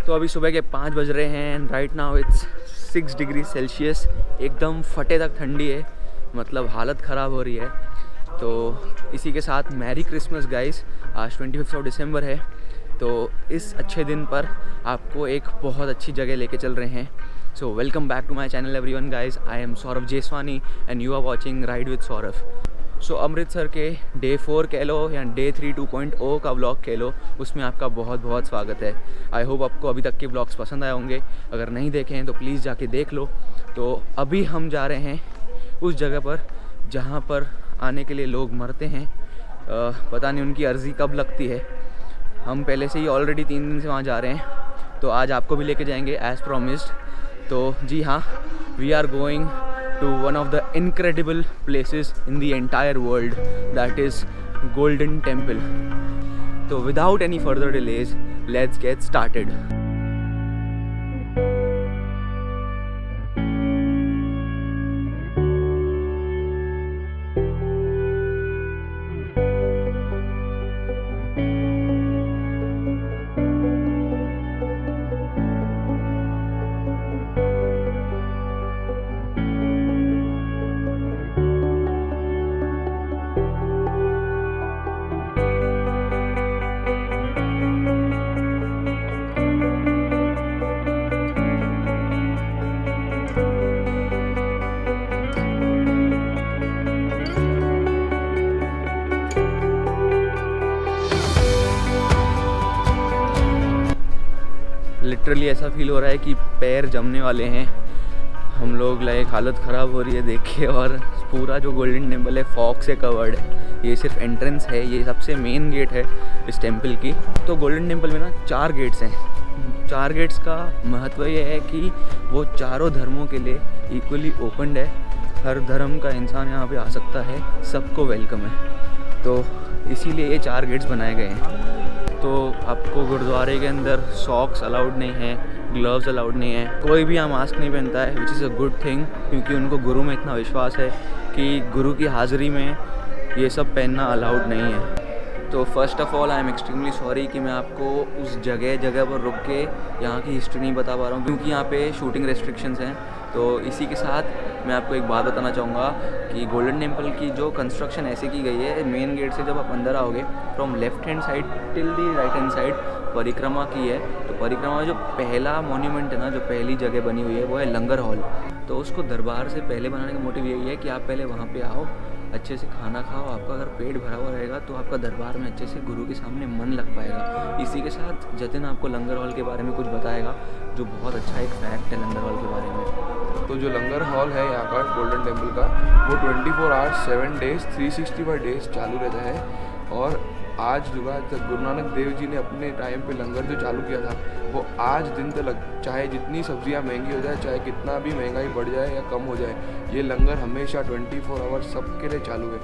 तो अभी सुबह के 5 बज रहे हैं and right now it's 6 degree Celsius. एकदम फटे तक ठंडी है, मतलब हालत ख़राब हो रही है। तो इसी के साथ मैरी क्रिसमस गाइस। आज 25 दिसंबर है, तो इस अच्छे दिन पर आपको एक बहुत अच्छी जगह लेके चल रहे हैं। So welcome back to my channel everyone guys. I am Saurabh Jeswani and you are watching ride with Saurabh. So Amritsar के डे 4 कह लो या डे 3 2.0 का व्लॉग कह लो, उसमें आपका बहुत बहुत स्वागत है। आई होप आपको अभी तक के व्लॉग्स पसंद आए होंगे। अगर नहीं देखे हैं तो प्लीज़ जाके देख लो। तो अभी हम जा रहे हैं उस जगह पर जहाँ पर आने के लिए लोग मरते हैं। पता नहीं उनकी अर्ज़ी कब लगती है। हम पहले से ही ऑलरेडी 3 दिन से वहाँ जा रहे हैं, तो आज आपको भी लेके जाएंगे एज़ प्रॉमिस्ड। तो जी हाँ, we are going to one of the incredible places in the entire world, that is Golden Temple. So without any further delays, let's get started. Literally ऐसा फील हो रहा है कि पैर जमने वाले हैं हम लोग। लाइक हालत ख़राब हो रही है देख के। और पूरा जो गोल्डन टेम्पल है फॉग से कवर्ड है। ये सिर्फ एंट्रेंस है, ये सबसे मेन गेट है इस टेम्पल की। तो गोल्डन टेम्पल में ना 4 गेट्स हैं। 4 गेट्स का महत्व ये है कि वो चारों धर्मों के लिए इक्वली ओपनड है। हर धर्म का इंसान यहाँ पे आ सकता है, सबको वेलकम है। तो इसीलिए ये 4 गेट्स बनाए गए हैं। तो आपको गुरुद्वारे के अंदर सॉक्स अलाउड नहीं है, ग्लव्स अलाउड नहीं है, कोई भी यहाँ मास्क नहीं पहनता है, which is a good thing, क्योंकि उनको गुरु में इतना विश्वास है कि गुरु की हाज़िरी में ये सब पहनना अलाउड नहीं है। तो first of all I am extremely sorry कि मैं आपको उस जगह पर रुक के यहाँ की हिस्ट्री नहीं बता पा रहा हूँ, क्योंकि यहाँ पे शूटिंग रेस्ट्रिक्शंस हैं। तो इसी के साथ मैं आपको एक बात बताना चाहूँगा कि गोल्डन टेम्पल की जो कंस्ट्रक्शन ऐसे की गई है, मेन गेट से जब आप अंदर आओगे from left hand side till the right hand side परिक्रमा की है। तो परिक्रमा में जो पहला मॉन्यूमेंट है ना, जो पहली जगह बनी हुई है, वो है लंगर हॉल। तो उसको दरबार से पहले बनाने का मोटिव यही है कि आप पहले वहाँ पे आओ, अच्छे से खाना खाओ। आपका अगर पेट भरा हुआ रहेगा तो आपका दरबार में अच्छे से गुरु के सामने मन लग पाएगा। इसी के साथ जतिन आपको लंगर हॉल के बारे में कुछ बताएगा, जो बहुत अच्छा एक फैक्ट है लंगर हॉल के बारे में। तो जो लंगर हॉल है यहाँ का गोल्डन टेम्पल का, वो 24 आवर्स 7 डेज 365 डेज चालू रहता है। और आज तक गुरु नानक देव जी ने अपने टाइम पे लंगर जो चालू किया था, वो आज दिन तक, चाहे जितनी सब्जियां महंगी हो जाए, चाहे कितना भी महंगाई बढ़ जाए या कम हो जाए, ये लंगर हमेशा 24 आवर्स सबके लिए चालू है।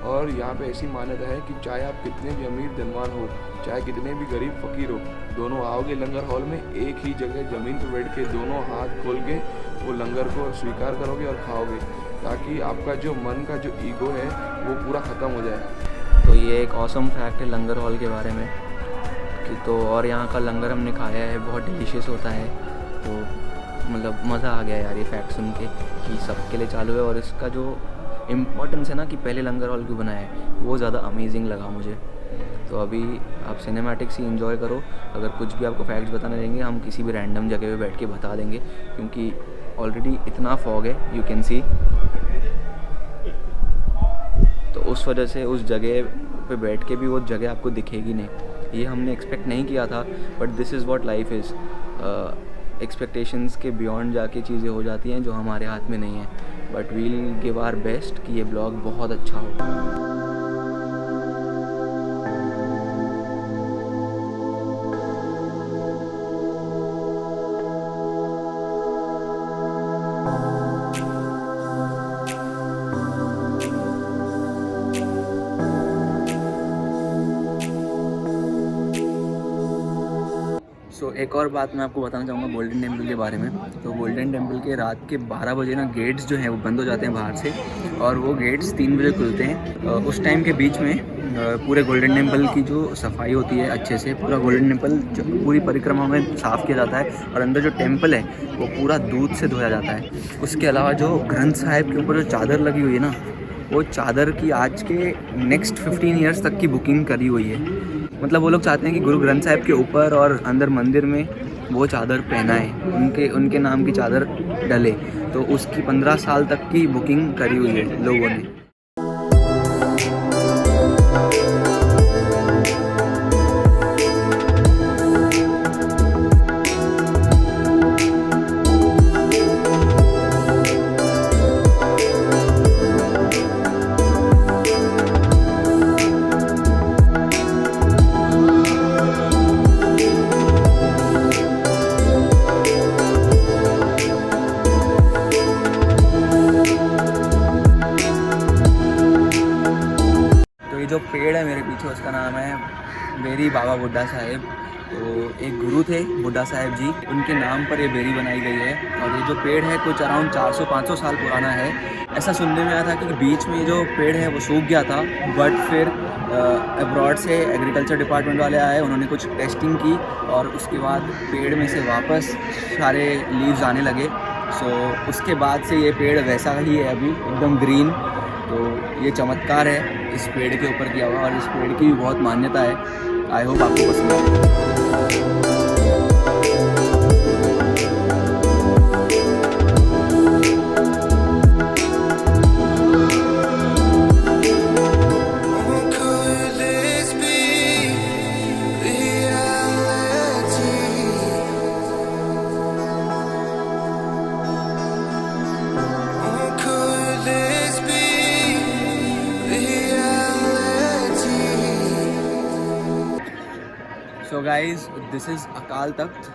और यहाँ पे ऐसी मान्यता है कि चाहे आप कितने भी अमीर धनवान हो, चाहे कितने भी गरीब फकीर हो, दोनों आओगे लंगर हॉल में, एक ही जगह ज़मीन पर बैठ के दोनों हाथ खोल के वो लंगर को स्वीकार करोगे और खाओगे, ताकि आपका जो मन का जो ईगो है वो पूरा ख़त्म हो जाए। तो ये एक ऑसम फैक्ट है लंगर हॉल के बारे में कि तो और यहाँ का लंगर हमने खाया है, बहुत डिलीशियस होता है। तो मतलब मज़ा आ गया यार ये फैक्ट सुन के कि सबके लिए चालू है। और इसका जो इम्पोर्टेंस है ना कि पहले लंगर हॉल क्यों बनाया है, वो ज़्यादा अमेजिंग लगा मुझे। तो अभी आप सिनेमैटिक्स ही इन्जॉय करो। अगर कुछ भी आपको फैक्ट्स बताने रहेंगे, हम किसी भी रैंडम जगह पे बैठ के बता देंगे, क्योंकि ऑलरेडी इतना फॉग है, यू कैन सी। तो उस वजह से उस जगह पे बैठ के भी वो जगह आपको दिखेगी नहीं। ये हमने एक्सपेक्ट नहीं किया था, but this is what life is. Expectations के बियॉन्ड जाके चीज़ें हो जाती हैं जो हमारे हाथ में नहीं है। But we'll give our best कि ये ब्लॉग बहुत अच्छा हो। सो एक और बात मैं आपको बताना चाहूँगा गोल्डन टेम्पल के बारे में। तो गोल्डन टेम्पल के रात के 12 बजे ना गेट्स जो हैं वो बंद हो जाते हैं बाहर से, और वो गेट्स 3 बजे खुलते हैं। उस टाइम के बीच में पूरे गोल्डन टेम्पल की जो सफाई होती है अच्छे से, पूरा गोल्डन टेम्पल पूरी परिक्रमा में साफ़ किया जाता है, और अंदर जो टेम्पल है वो पूरा दूध से धोया जाता है। उसके अलावा जो ग्रंथ साहिब के ऊपर जो चादर लगी हुई है ना, वो चादर की आज के नेक्स्ट 15 ईयर्स तक की बुकिंग करी हुई है। मतलब वो लोग चाहते हैं कि गुरु ग्रंथ साहिब के ऊपर और अंदर मंदिर में वो चादर पहनाए, उनके नाम की चादर डले, तो उसकी 15 साल तक की बुकिंग करी हुई है लोगों ने। जो पेड़ है मेरे पीछे उसका नाम है बेरी बाबा बुड्ढा साहिब। तो एक गुरु थे बुड्ढा साहिब जी, उनके नाम पर ये बेरी बनाई गई है। और ये जो पेड़ है कुछ अराउंड 400-500 साल पुराना है। ऐसा सुनने में आया था कि बीच में जो पेड़ है वो सूख गया था, बट फिर अब्रॉड से एग्रीकल्चर डिपार्टमेंट वाले आए, उन्होंने कुछ टेस्टिंग की और उसके बाद पेड़ में से वापस सारे लीव्स आने लगे। सो उसके बाद से ये पेड़ वैसा ही है अभी, एकदम ग्रीन। तो ये चमत्कार है इस पेड़ के ऊपर किया हुआ, और इस पेड़ की भी बहुत मान्यता है। आई होप आपको पसंद आए। So guys, this is Akal Takht.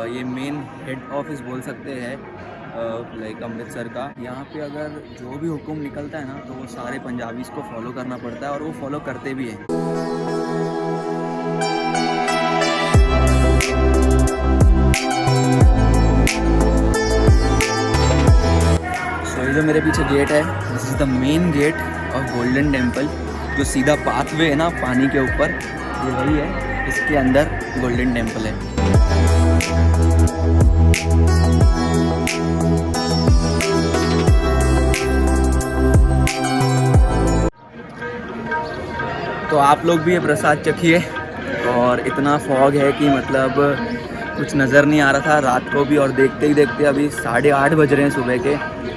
ये मेन हेड ऑफिस बोल सकते हैं लाइक अमृतसर का। यहाँ पे अगर जो भी हुक्म निकलता है ना, तो वो सारे पंजाबीज़ को फॉलो करना पड़ता है, और वो फॉलो करते भी हैं। सो ये जो मेरे पीछे गेट है, this is the main gate of Golden Temple. जो सीधा पाथवे है ना पानी के ऊपर, ये वही है। इसके अंदर गोल्डन टेम्पल है। तो आप लोग भी ये प्रसाद चखिए। और इतना फॉग है कि मतलब कुछ नज़र नहीं आ रहा था रात को भी, और देखते ही देखते अभी 8:30 बज रहे हैं सुबह के।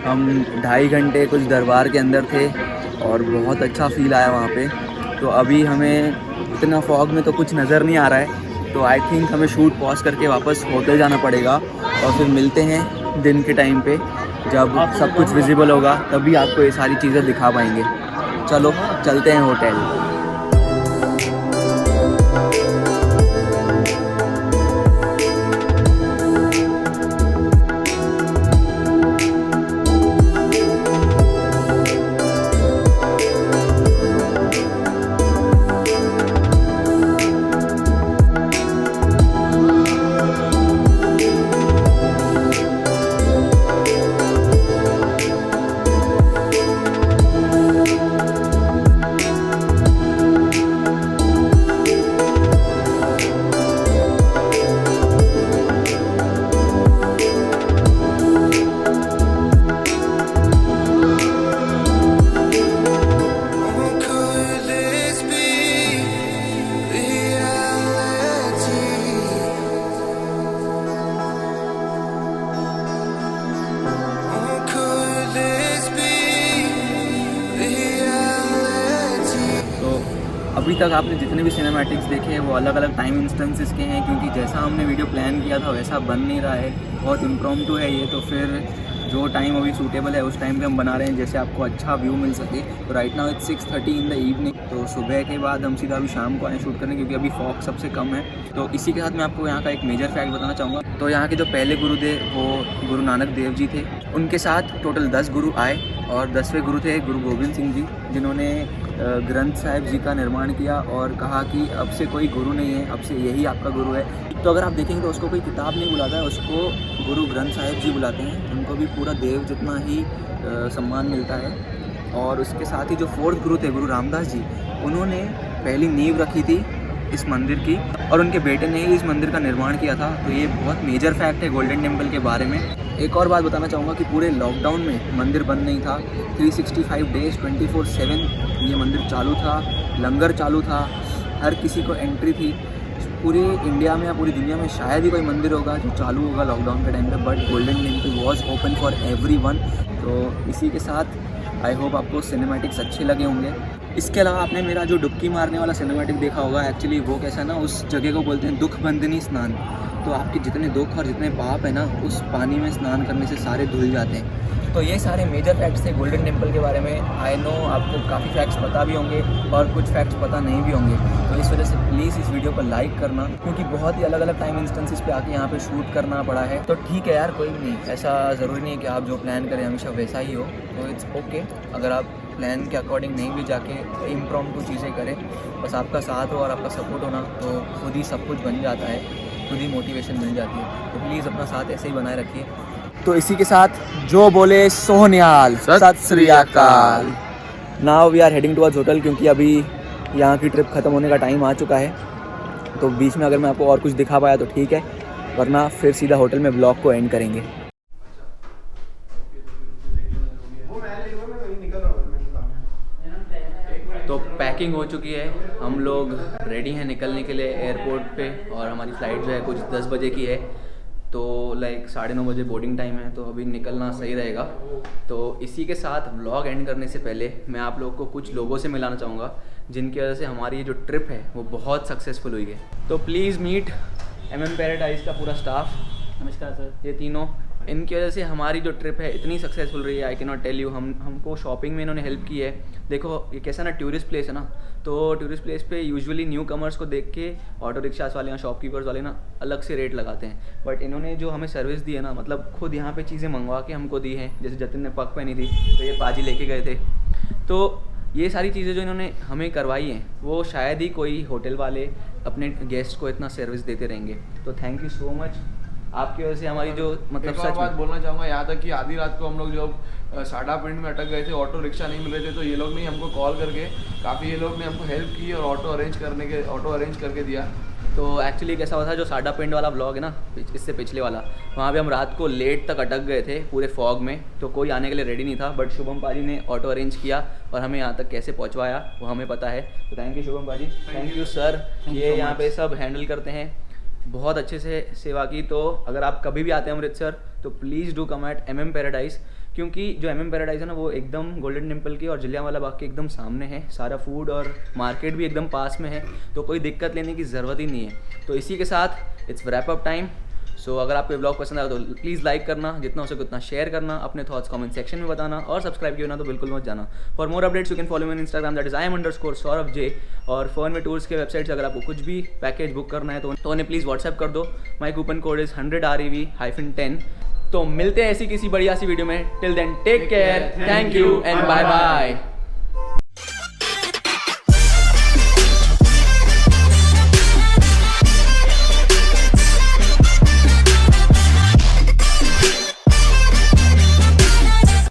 हम 2.5 घंटे कुछ दरबार के अंदर थे और बहुत अच्छा फील आया वहाँ पे। तो अभी हमें इतना फॉग में तो कुछ नज़र नहीं आ रहा है, तो आई थिंक हमें शूट पॉज करके वापस होटल जाना पड़ेगा, और फिर मिलते हैं दिन के टाइम पे जब सब कुछ विजिबल होगा, तभी आपको ये सारी चीज़ें दिखा पाएंगे। चलो चलते हैं होटल। अभी तक आपने जितने भी सिनेमैटिक्स देखे हैं वो अलग अलग टाइम इंस्टेंसेस के हैं, क्योंकि जैसा हमने वीडियो प्लान किया था वैसा बन नहीं रहा है, बहुत इम्प्रॉम्प्टू है ये। तो फिर जो टाइम अभी सूटेबल है उस टाइम पे हम बना रहे हैं, जैसे आपको अच्छा व्यू मिल सके। तो right now it's 6:30 in the evening. तो सुबह के बाद हम सीधा अभी शाम को आए शूट करने, क्योंकि अभी फॉग सबसे कम है। तो इसी के साथ मैं आपको यहाँ का एक मेजर फैक्ट बताना चाहूँगा। तो यहाँ के जो पहले गुरु थे वो गुरु नानक देव जी थे। उनके साथ टोटल 10 गुरु आए, और 10वें गुरु थे गुरु गोविंद सिंह जी, जिन्होंने ग्रंथ साहिब जी का निर्माण किया और कहा कि अब से कोई गुरु नहीं है, अब से यही आपका गुरु है। तो अगर आप देखेंगे तो उसको कोई किताब नहीं बुलाता है, उसको गुरु ग्रंथ साहिब जी बुलाते हैं। उनको भी पूरा देव जितना ही सम्मान मिलता है। और उसके साथ ही जो फोर्थ गुरु थे गुरु रामदास जी, उन्होंने पहली नींव रखी थी इस मंदिर की और उनके बेटे ने ही इस मंदिर का निर्माण किया था। तो ये बहुत मेजर फैक्ट है गोल्डन टेम्पल के बारे में। एक और बात बताना चाहूँगा कि पूरे लॉकडाउन में मंदिर बंद नहीं था। 365 डेज 24/7 ये मंदिर चालू था, लंगर चालू था, हर किसी को एंट्री थी। पूरे इंडिया में या पूरी दुनिया में शायद ही कोई मंदिर होगा जो चालू होगा लॉकडाउन के टाइम पे, but golden temple was open for everyone. तो इसी के साथ आई होप आपको सिनेमैटिक्स अच्छे लगे होंगे। इसके अलावा आपने मेरा जो डुबकी मारने वाला सिनेमैटिक देखा होगा, एक्चुअली वो कैसा ना, उस जगह को बोलते हैं दुख बंदनी स्नान। तो आपके जितने दुख और जितने पाप है ना, उस पानी में स्नान करने से सारे धुल जाते हैं। तो ये सारे मेजर फैक्ट्स थे गोल्डन टेम्पल के बारे में। आई नो आपको काफ़ी फैक्ट्स पता भी होंगे और कुछ फैक्ट्स पता नहीं भी होंगे। तो इस वजह से प्लीज़ इस वीडियो को लाइक करना, क्योंकि बहुत ही अलग अलग टाइम इंस्टेंसेस पे आके यहाँ पे शूट करना पड़ा है। तो ठीक है यार, कोई भी नहीं, ऐसा ज़रूरी नहीं है कि आप जो प्लान करें हमेशा वैसा ही हो। तो इट्स ओके अगर आप प्लान के अकॉर्डिंग नहीं भी जाके इम्प्रॉम्प्टू चीज़ें करें, बस आपका साथ हो और आपका सपोर्ट होना, तो खुद ही सब कुछ बन जाता है, खुद ही मोटिवेशन मिल जाती है। तो प्लीज़ अपना साथ ऐसे ही बनाए रखिए। तो इसी के साथ जो बोले सोहनियाल, सत श्री अकाल। Now we are heading towards hotel, क्योंकि अभी यहाँ की ट्रिप ख़त्म होने का टाइम आ चुका है। तो बीच में अगर मैं आपको और कुछ दिखा पाया तो ठीक है, वरना फिर सीधा होटल में ब्लॉग को एंड करेंगे। तो पैकिंग हो चुकी है, हम लोग रेडी हैं निकलने के लिए एयरपोर्ट पे, और हमारी फ़्लाइट जो है कुछ 10 बजे की है। तो लाइक 9:30 बजे बोर्डिंग टाइम है, तो अभी निकलना सही रहेगा। तो इसी के साथ व्लॉग एंड करने से पहले मैं आप लोगों को कुछ लोगों से मिलाना चाहूँगा जिनकी वजह से हमारी ये जो ट्रिप है वो बहुत सक्सेसफुल हुई है। तो प्लीज़ मीट MM पैराडाइज का पूरा स्टाफ। नमस्कार सर। ये तीनों, इनकी वजह से हमारी जो ट्रिप है इतनी सक्सेसफुल रही है, I can not tell you. हमको शॉपिंग में इन्होंने हेल्प की है। देखो ये कैसा ना, टूरिस्ट प्लेस है ना, तो टूरिस्ट प्लेस पे यूजुअली न्यू कमर्स को देख के ऑटो रिक्शास वाले या शॉपकीपर्स वाले ना अलग से रेट लगाते हैं, बट इन्होंने जो हमें सर्विस दी है ना, मतलब खुद यहाँ पे चीज़ें मंगवा के हमको दी हैं। जैसे जतिन ने पग पहनी थी तो ये पाजी लेके गए थे। तो ये सारी चीज़ें जो इन्होंने हमें करवाई हैं वो शायद ही कोई होटल वाले अपने गेस्ट को इतना सर्विस देते रहेंगे। तो थैंक यू सो मच, आपकी वजह से हमारी जो मतलब सच बात बोलना चाहूँगा, यहाँ तक कि आधी रात को हम लोग जब साडा पिंड में अटक गए थे, ऑटो रिक्शा नहीं मिल रहे थे, तो ये लोग ने हमको कॉल करके काफ़ी, ये लोग ने हमको हेल्प की और ऑटो अरेंज करके दिया। तो एक्चुअली कैसा हुआ था, जो साडा पिंड वाला ब्लॉग है ना, इससे पिछले वाला, वहाँ पे हम रात को लेट तक अटक गए थे पूरे फॉग में, तो कोई आने के लिए रेडी नहीं था। बट शुभम पाजी ने ऑटो अरेंज किया और हमें यहाँ तक कैसे पहुँचवाया वो हमें पता है। तो थैंक यू शुभम पाजी, थैंक यू सर, ये यहाँ पे सब हैंडल करते हैं, बहुत अच्छे से सेवा की। तो अगर आप कभी भी आते हैं अमृतसर तो please do come at MM Paradise, क्योंकि जो MM पैराडाइज है ना वो एकदम गोल्डन टेम्पल के और जलियांवाला बाग के एकदम सामने है। सारा फूड और मार्केट भी एकदम पास में है, तो कोई दिक्कत लेने की ज़रूरत ही नहीं है। तो इसी के साथ इट्स रैप अप टाइम। सो अगर आपको ब्लॉग पसंद आया तो प्लीज़ लाइक करना, जितना हो सके उतना शेयर करना, अपने थॉट्स कमेंट सेक्शन में बताना, और सब्सक्राइब किया ना तो बिल्कुल मत जाना। For more updates you can follow me on Instagram, that is IM_Saurabh J। और फोन में टूर्स के वेबसाइट से अगर आपको कुछ भी पैकेज बुक करना है तो उन्हें प्लीज़ व्हाट्सएप कर दो। My coupon code is 100 REV-10। तो मिलते हैं ऐसी किसी बढ़िया सी वीडियो में। Till then take care, thank you and bye bye.